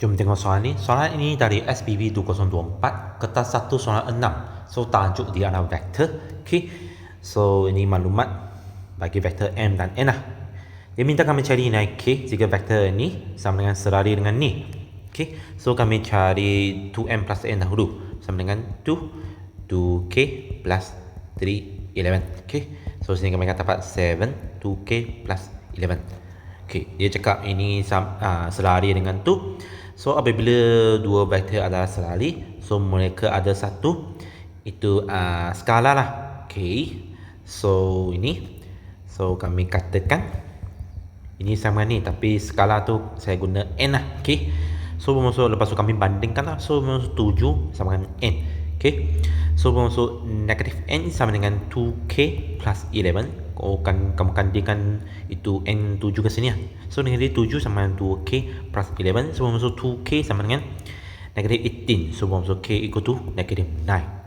Jom tengok soalan ni. Soalan ini dari SPB 2024, kertas 1 soalan 6. So tajuk dia adalah vektor. Okay. So ini maklumat bagi vektor M dan N lah. Dia minta kami cari nilai K jika vektor ini sama dengan selari dengan ni. Okay. So kami cari 2M plus N dahulu. Sama dengan 2K plus 3, 11. Okay. So sini kami akan dapat 7, 2K plus 11. Okay. Dia cakap ini selari dengan tu. So apabila dua vektor adalah selari, so mereka ada satu itu skala lah. Okay. So ini, so kami katakan ini sama ni, tapi skala tu saya guna N lah. Okay. So bermaksud lepas tu kami bandingkan lah. So bermaksud 7 sama dengan N. Okay. So bermaksud negatif N sama dengan 2K plus 11. Kamu kandikan itu N 7 ke sini lah. So negatif 7 sama dengan 2K plus 11. So bermaksud 2K sama dengan negatif 18. So bermaksud K equal to negatif 9.